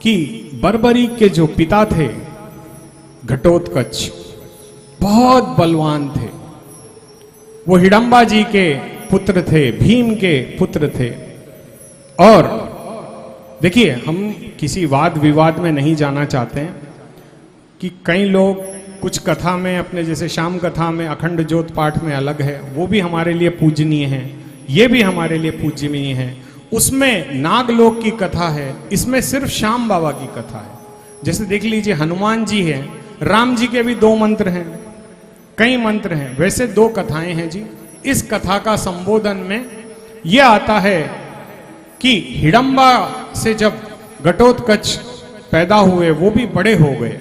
कि बर्बरी के जो पिता थे घटोत्कच बहुत बलवान थे। वो हिडंबा जी के पुत्र थे, भीम के पुत्र थे। और देखिए, हम किसी वाद विवाद में नहीं जाना चाहते हैं कि कई लोग कुछ कथा में अपने, जैसे शाम कथा में अखंड ज्योत पाठ में अलग है, वो भी हमारे लिए पूजनीय है, ये भी हमारे लिए पूजनीय है। उसमें नागलोक की कथा है, इसमें सिर्फ श्याम बाबा की कथा है। जैसे देख लीजिए, हनुमान जी हैं, राम जी के भी 2 मंत्र हैं, कई मंत्र हैं, वैसे 2 कथाएं हैं जी। इस कथा का संबोधन में यह आता है कि हिडंबा से जब घटोत्कच पैदा हुए, वो भी बड़े हो गए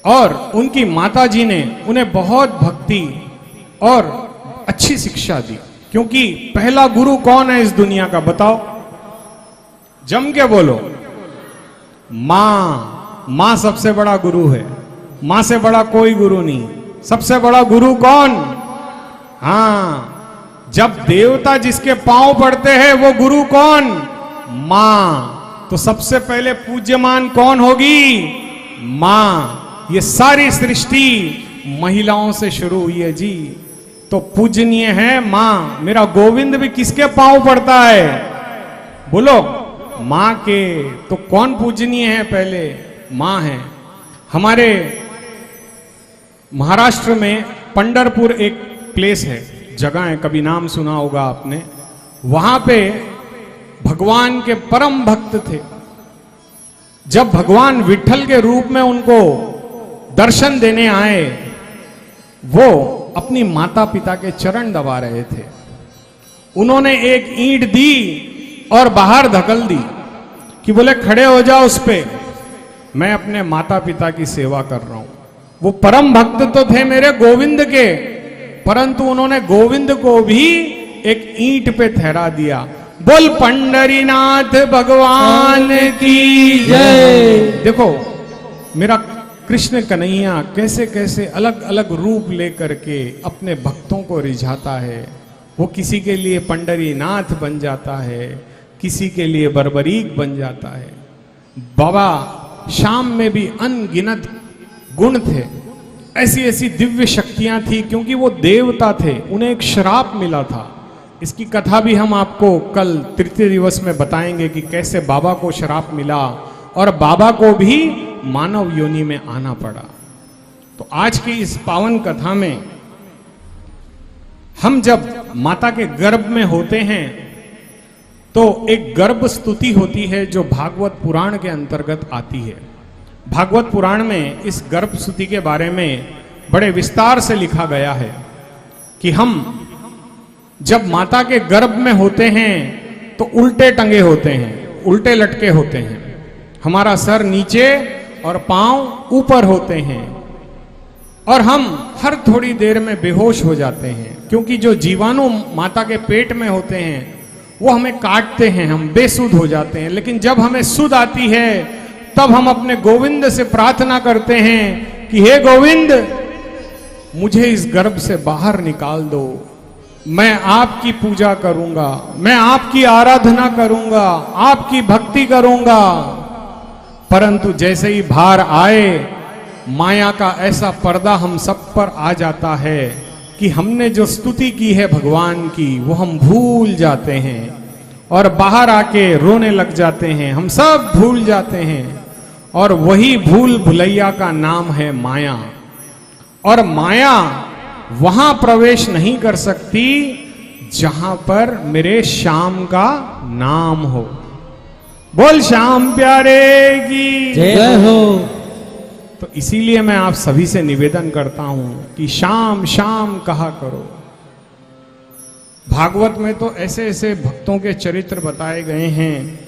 और उनकी माता जी ने उन्हें बहुत भक्ति और अच्छी शिक्षा दी। क्योंकि पहला गुरु कौन है इस दुनिया का, बताओ, जम के बोलो। मां सबसे बड़ा गुरु है, मां से बड़ा कोई गुरु नहीं। सबसे बड़ा गुरु कौन? हाँ, जब देवता जिसके पांव पड़ते हैं वो गुरु कौन? मां। तो सबसे पहले पूज्यमान कौन होगी? मां। ये सारी सृष्टि महिलाओं से शुरू हुई है जी, तो पूजनीय है मां। मेरा गोविंद भी किसके पांव पड़ता है? बोलो, मां के। तो कौन पूजनीय है? पहले मां है। हमारे महाराष्ट्र में पंढरपुर एक प्लेस है, जगह है, कभी नाम सुना होगा आपने। वहां पे भगवान के परम भक्त थे। जब भगवान विठल के रूप में उनको दर्शन देने आए, वो अपनी माता पिता के चरण दबा रहे थे। उन्होंने एक ईंट दी और बाहर धकल दी कि बोले खड़े हो जाओ उस पे, मैं अपने माता पिता की सेवा कर रहा हूं। वो परम भक्त तो थे मेरे गोविंद के, परंतु उन्होंने गोविंद को भी एक ईंट पे ठहरा दिया। बोल पंडरीनाथ भगवान की जय। देखो, मेरा कृष्ण कन्हैया कैसे कैसे अलग अलग रूप लेकर के अपने भक्तों को रिझाता है। वो किसी के लिए पंडरीनाथ बन जाता है, किसी के लिए बर्बरीक बन जाता है। बाबा श्याम में भी अनगिनत गुण थे, ऐसी ऐसी दिव्य शक्तियां थी, क्योंकि वो देवता थे, उन्हें एक श्राप मिला था। इसकी कथा भी हम आपको कल तृतीय दिवस में बताएंगे कि कैसे बाबा को श्राप मिला और बाबा को भी मानव योनि में आना पड़ा। तो आज की इस पावन कथा में हम जब माता के गर्भ में होते हैं तो एक गर्भ स्तुति होती है जो भागवत पुराण के अंतर्गत आती है। भागवत पुराण में इस गर्भ स्तुति के बारे में बड़े विस्तार से लिखा गया है कि हम जब माता के गर्भ में होते हैं तो उल्टे टंगे होते हैं, उल्टे लटके होते हैं। हमारा सर नीचे और पांव ऊपर होते हैं और हम हर थोड़ी देर में बेहोश हो जाते हैं, क्योंकि जो जीवाणु माता के पेट में होते हैं वो हमें काटते हैं, हम बेसुध हो जाते हैं। लेकिन जब हमें सुध आती है तब हम अपने गोविंद से प्रार्थना करते हैं कि हे गोविंद, मुझे इस गर्भ से बाहर निकाल दो, मैं आपकी पूजा करूंगा, मैं आपकी आराधना करूंगा, आपकी भक्ति करूंगा। परंतु जैसे ही बाहर आए, माया का ऐसा पर्दा हम सब पर आ जाता है कि हमने जो स्तुति की है भगवान की वो हम भूल जाते हैं और बाहर आके रोने लग जाते हैं। हम सब भूल जाते हैं और वही भूल भुलैया का नाम है माया। और माया वहां प्रवेश नहीं कर सकती जहां पर मेरे श्याम का नाम हो। बोल श्याम प्यारे की जय हो। तो इसीलिए मैं आप सभी से निवेदन करता हूं कि श्याम श्याम कहा करो। भागवत में तो ऐसे ऐसे भक्तों के चरित्र बताए गए हैं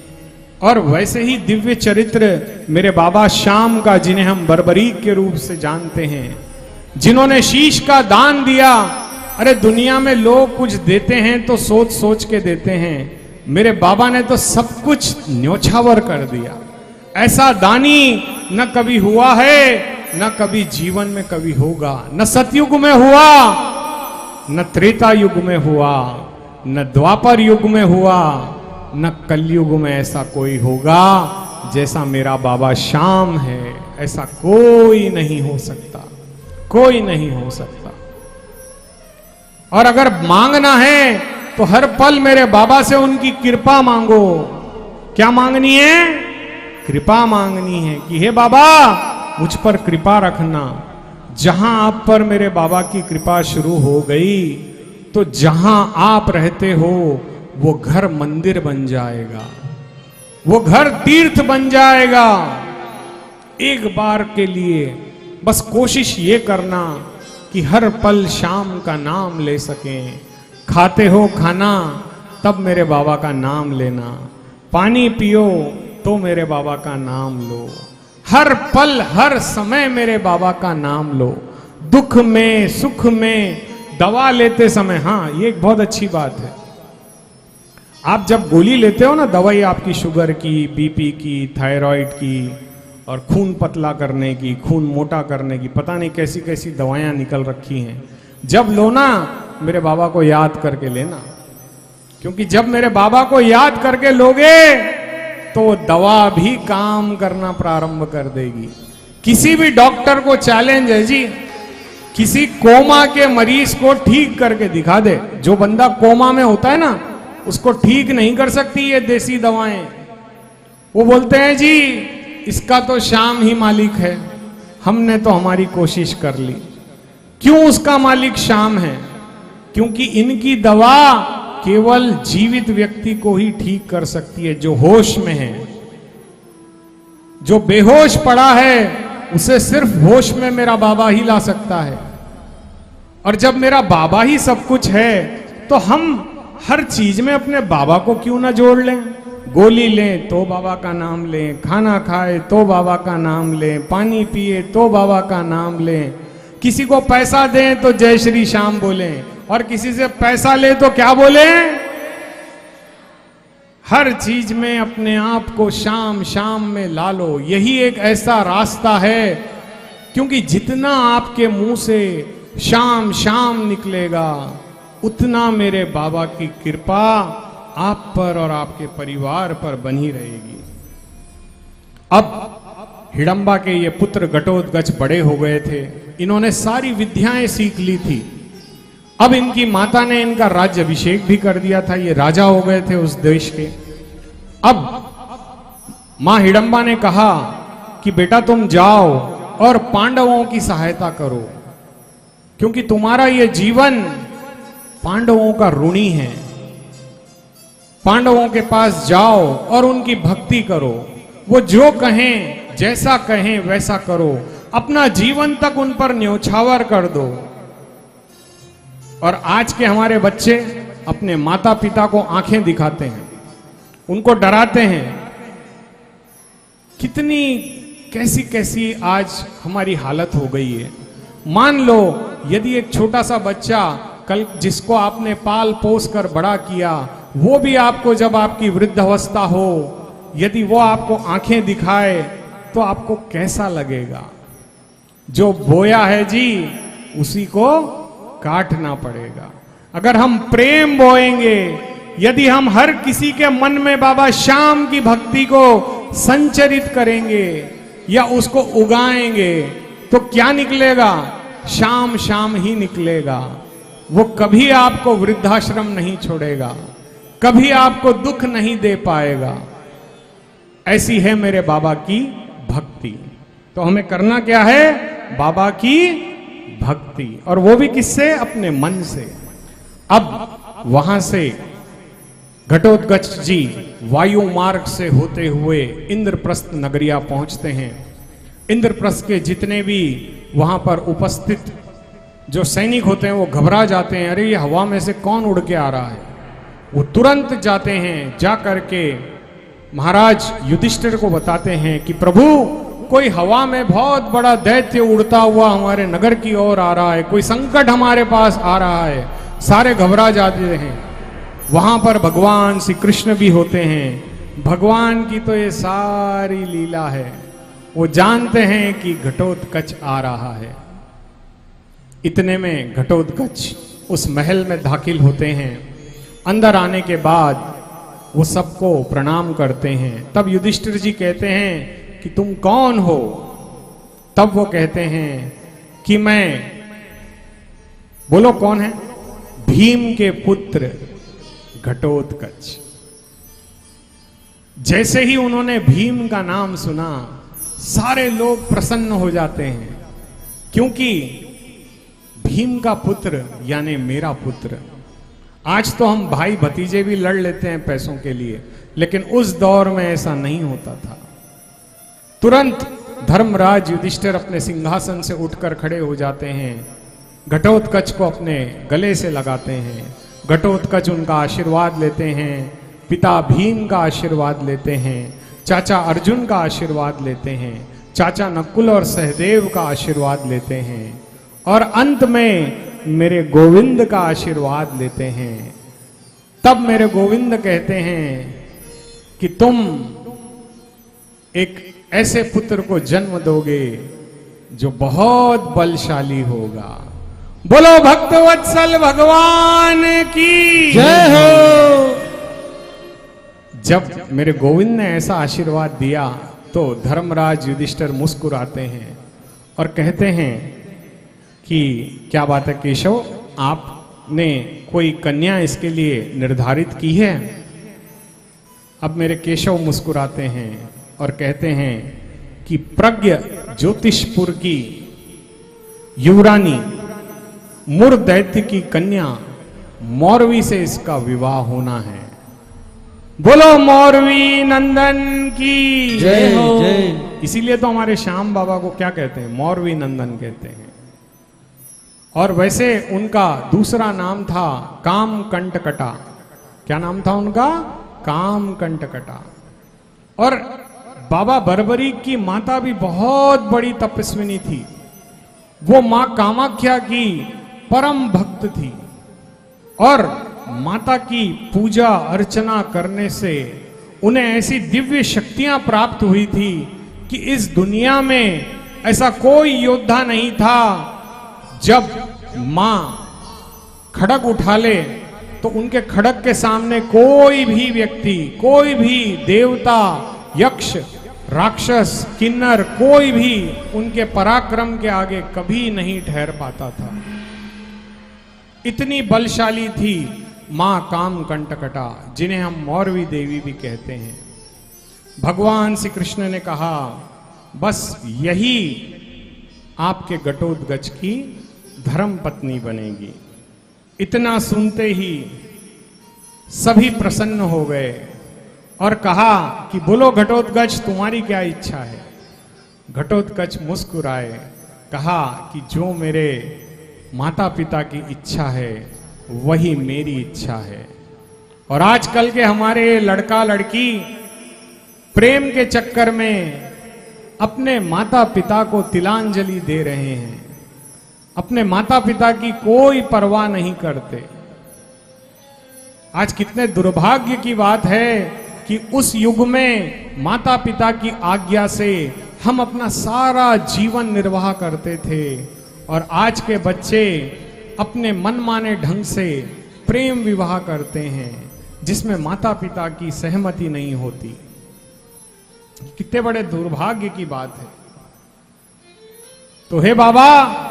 और वैसे ही दिव्य चरित्र मेरे बाबा श्याम का, जिन्हें हम बर्बरीक के रूप से जानते हैं, जिन्होंने शीश का दान दिया। अरे दुनिया में लोग कुछ देते हैं तो सोच सोच के देते हैं, मेरे बाबा ने तो सब कुछ न्योछावर कर दिया। ऐसा दानी न कभी हुआ है, न कभी जीवन में कभी होगा। न सतयुग में हुआ, न त्रेता युग में हुआ, न द्वापर युग में हुआ, न कलयुग में ऐसा कोई होगा जैसा मेरा बाबा श्याम है ऐसा कोई नहीं हो सकता, कोई नहीं हो सकता। और अगर मांगना है तो हर पल मेरे बाबा से उनकी कृपा मांगो। क्या मांगनी है? कृपा मांगनी है कि हे बाबा मुझ पर कृपा रखना। जहां आप पर मेरे बाबा की कृपा शुरू हो गई तो जहां आप रहते हो वो घर मंदिर बन जाएगा, वो घर तीर्थ बन जाएगा। एक बार के लिए बस कोशिश ये करना कि हर पल श्याम का नाम ले सकें। खाते हो खाना तब मेरे बाबा का नाम लेना, पानी पियो तो मेरे बाबा का नाम लो, हर पल हर समय मेरे बाबा का नाम लो। दुख में सुख में दवा लेते समय, हाँ ये एक बहुत अच्छी बात है, आप जब गोली लेते हो ना दवाई आपकी शुगर की, बीपी की, थायराइड की और खून पतला करने की, खून मोटा करने की, पता नहीं कैसी कैसी दवाइयां निकल रखी हैं, जब लो ना मेरे बाबा को याद करके लेना। क्योंकि जब मेरे बाबा को याद करके लोगे तो दवा भी काम करना प्रारंभ कर देगी। किसी भी डॉक्टर को चैलेंज है जी, किसी कोमा के मरीज को ठीक करके दिखा दे। जो बंदा कोमा में होता है ना उसको ठीक नहीं कर सकती ये देसी दवाएं। वो बोलते हैं जी इसका तो श्याम ही मालिक है, हमने तो हमारी कोशिश कर ली। क्यों उसका मालिक श्याम है? क्योंकि इनकी दवा केवल जीवित व्यक्ति को ही ठीक कर सकती है, जो होश में है। जो बेहोश पड़ा है उसे सिर्फ होश में मेरा बाबा ही ला सकता है। और जब मेरा बाबा ही सब कुछ है तो हम हर चीज में अपने बाबा को क्यों ना जोड़ लें। गोली लें तो बाबा का नाम लें, खाना खाए तो बाबा का नाम लें, पानी पिए तो बाबा का नाम लें, किसी को पैसा दें तो जय श्री श्याम बोलें, और किसी से पैसा ले तो क्या बोले? हर चीज में अपने आप को श्याम श्याम में ला लो। यही एक ऐसा रास्ता है, क्योंकि जितना आपके मुंह से श्याम श्याम निकलेगा उतना मेरे बाबा की कृपा आप पर और आपके परिवार पर बनी रहेगी। अब हिडंबा के ये पुत्र घटोत्कच बड़े हो गए थे, इन्होंने सारी विद्याएं सीख ली थी। अब इनकी माता ने इनका राज्य अभिषेक भी कर दिया था, ये राजा हो गए थे उस देश के। अब मां हिडंबा ने कहा कि बेटा तुम जाओ और पांडवों की सहायता करो, क्योंकि तुम्हारा ये जीवन पांडवों का ऋणी है। पांडवों के पास जाओ और उनकी भक्ति करो, वो जो कहें जैसा कहें वैसा करो, अपना जीवन तक उन पर न्योछावर कर दो। और आज के हमारे बच्चे अपने माता पिता को आंखें दिखाते हैं, उनको डराते हैं। कितनी कैसी कैसी आज हमारी हालत हो गई है। मान लो यदि एक छोटा सा बच्चा कल जिसको आपने पाल पोस कर बड़ा किया, वो भी आपको जब आपकी वृद्धावस्था हो यदि वो आपको आंखें दिखाए तो आपको कैसा लगेगा? जो बोया है जी उसी को काटना पड़ेगा। अगर हम प्रेम बोएंगे, यदि हम हर किसी के मन में बाबा श्याम की भक्ति को संचरित करेंगे या उसको उगाएंगे तो क्या निकलेगा? श्याम श्याम ही निकलेगा। वो कभी आपको वृद्धाश्रम नहीं छोड़ेगा, कभी आपको दुख नहीं दे पाएगा। ऐसी है मेरे बाबा की भक्ति। तो हमें करना क्या है? बाबा की भक्ति, और वो भी किससे? अपने मन से। अब वहां से घटोत्कच जी वायु मार्ग से होते हुए इंद्रप्रस्थ नगरिया पहुंचते हैं। इंद्रप्रस्थ के जितने भी वहां पर उपस्थित जो सैनिक होते हैं वो घबरा जाते हैं, अरे ये हवा में से कौन उड़ के आ रहा है। वो तुरंत जाते हैं, जा करके महाराज युधिष्ठिर को बताते हैं कि प्रभु कोई हवा में बहुत बड़ा दैत्य उड़ता हुआ हमारे नगर की ओर आ रहा है, कोई संकट हमारे पास आ रहा है। सारे घबरा जाते हैं। वहां पर भगवान श्री कृष्ण भी होते हैं। भगवान की तो ये सारी लीला है, वो जानते हैं कि घटोत्कच आ रहा है। इतने में घटोत्कच उस महल में दाखिल होते हैं। अंदर आने के बाद वो सबको प्रणाम करते हैं। तब युधिष्ठिर जी कहते हैं कि तुम कौन हो? तब वो कहते हैं कि मैं, बोलो कौन है? भीम के पुत्र घटोत्कच। जैसे ही उन्होंने भीम का नाम सुना, सारे लोग प्रसन्न हो जाते हैं, क्योंकि भीम का पुत्र यानी मेरा पुत्र। आज तो हम भाई भतीजे भी लड़ लेते हैं पैसों के लिए, लेकिन उस दौर में ऐसा नहीं होता था। तुरंत धर्मराज युधिष्ठिर अपने सिंहासन से उठकर खड़े हो जाते हैं, घटोत्कच को अपने गले से लगाते हैं। घटोत्कच उनका आशीर्वाद लेते हैं, पिता भीम का आशीर्वाद लेते हैं, चाचा अर्जुन का आशीर्वाद लेते हैं, चाचा नकुल और सहदेव का आशीर्वाद लेते हैं, और अंत में मेरे गोविंद का आशीर्वाद लेते हैं। तब मेरे गोविंद कहते हैं कि तुम एक ऐसे पुत्र को जन्म दोगे जो बहुत बलशाली होगा। बोलो भक्तवत्सल भगवान की जय हो। जब मेरे गोविंद ने ऐसा आशीर्वाद दिया तो धर्मराज युधिष्ठिर मुस्कुराते हैं और कहते हैं कि क्या बात है केशव, आपने कोई कन्या इसके लिए निर्धारित की है? अब मेरे केशव मुस्कुराते हैं और कहते हैं कि प्रज्ञ ज्योतिषपुर की युवरानी मुर दैत्य की कन्या मौरवी से इसका विवाह होना है। बोलो मौरवी नंदन की जय हो। जय। इसीलिए तो हमारे श्याम बाबा को क्या कहते हैं? मौरवी नंदन कहते हैं। और वैसे उनका दूसरा नाम था कामकंटकटा। क्या नाम था उनका? कामकंटकटा। और बाबा बर्बरीक की माता भी बहुत बड़ी तपस्विनी थी। वो मां कामाख्या की परम भक्त थी, और माता की पूजा अर्चना करने से उन्हें ऐसी दिव्य शक्तियां प्राप्त हुई थी कि इस दुनिया में ऐसा कोई योद्धा नहीं था, जब मां खड़ग उठा ले तो उनके खड़ग के सामने कोई भी व्यक्ति, कोई भी देवता, यक्ष, राक्षस, किन्नर, कोई भी उनके पराक्रम के आगे कभी नहीं ठहर पाता था। इतनी बलशाली थी मां कामकंटकटा, जिन्हें हम मौरवी देवी भी कहते हैं। भगवान श्री कृष्ण ने कहा, बस यही आपके घटोत्कच की धर्म पत्नी बनेगी। इतना सुनते ही सभी प्रसन्न हो गए और कहा कि बोलो घटोत्कच, तुम्हारी क्या इच्छा है? घटोत्कच मुस्कुराए, कहा कि जो मेरे माता पिता की इच्छा है वही मेरी इच्छा है। और आजकल के हमारे लड़का लड़की प्रेम के चक्कर में अपने माता पिता को तिलांजलि दे रहे हैं, अपने माता पिता की कोई परवाह नहीं करते। आज कितने दुर्भाग्य की बात है कि उस युग में माता पिता की आज्ञा से हम अपना सारा जीवन निर्वाह करते थे, और आज के बच्चे अपने मनमाने ढंग से प्रेम विवाह करते हैं जिसमें माता पिता की सहमति नहीं होती। कितने बड़े दुर्भाग्य की बात है। तो हे बाबा,